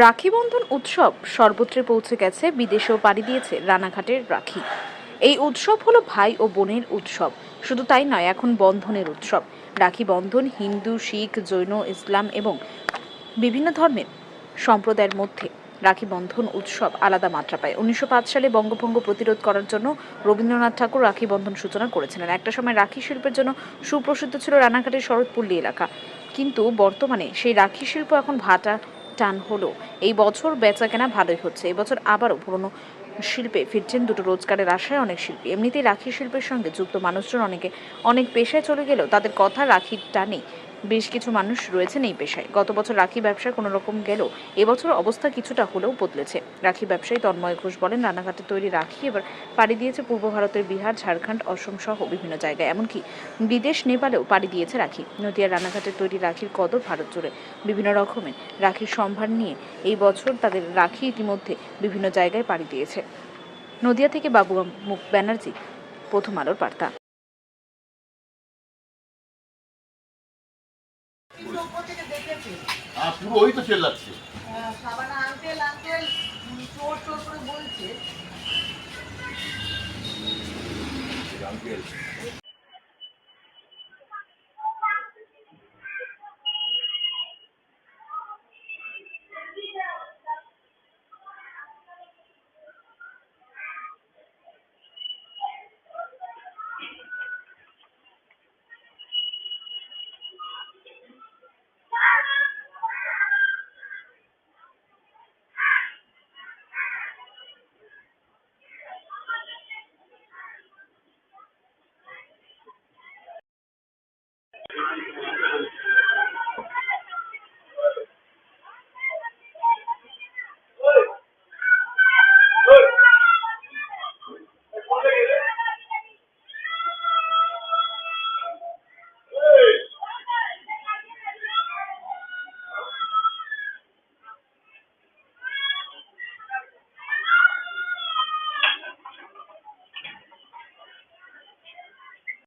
রাখি বন্ধন উৎসব সর্বত্রে পৌঁছে গেছে, বিদেশেও পাড়ি দিয়েছে রানাঘাটের রাখি। এই উৎসব হলো ভাই ও বোনের উৎসব। শুধু তাই নয়, এখন বন্ধনের উৎসব। রাখি বন্ধন হিন্দু, শিখ, জৈন, ইসলাম এবং বিভিন্ন ধর্মের সম্প্রদায়ের মধ্যে রাখি বন্ধন উৎসব আলাদা মাত্রা পায়। 1905 সালে বঙ্গভঙ্গ প্রতিরোধ করার জন্য রবীন্দ্রনাথ ঠাকুর রাখি বন্ধন সূচনা করেছিলেন। একটা সময় রাখি শিল্পের জন্য সুপ্রসিদ্ধ ছিল রানাঘাটের শরৎপল্লী এলাকা, কিন্তু বর্তমানে সেই রাখি শিল্প এখন ভাটা টান হলো। এই বছর বেচা কেনা ভালোই হচ্ছে। এবছর আবারও পুরনো শিল্পে ফিরছেন দুটো রোজগারের আশায় অনেক শিল্পী। এমনিতেই রাখি শিল্পের সঙ্গে যুক্ত মানুষজন অনেক পেশায় চলে গেলেও তাদের কথা রাখির টানে বেশ কিছু মানুষ রয়েছেন এই পেশায়। গত বছর রাখি ব্যবসায় কোনো রকম গেলেও এবছর অবস্থা কিছুটা হলেও বদলেছে। রাখি ব্যবসায়ী তন্ময় ঘোষ বলেন, রানাঘাটে তৈরি রাখি এবার পাড়ি দিয়েছে পূর্ব ভারতের বিহার, ঝাড়খণ্ড, অসম সহ বিভিন্ন জায়গায়, এমনকি বিদেশ নেপালেও পাড়ি দিয়েছে রাখি। নদিয়ার রানাঘাটের তৈরি রাখির কদর ভারত জুড়ে। বিভিন্ন রকমের রাখির সম্ভার নিয়ে এই বছর তাদের রাখি ইতিমধ্যে বিভিন্ন জায়গায় পাড়ি দিয়েছে। নদিয়া থেকে বাবু মুখ ব্যানার্জি, প্রথম আলোর বার্তা। পুরো ওই তো চেল্লাচ্ছে। সাবানা আঙ্কেল আঙ্কেল চোর চোর করে বলছে।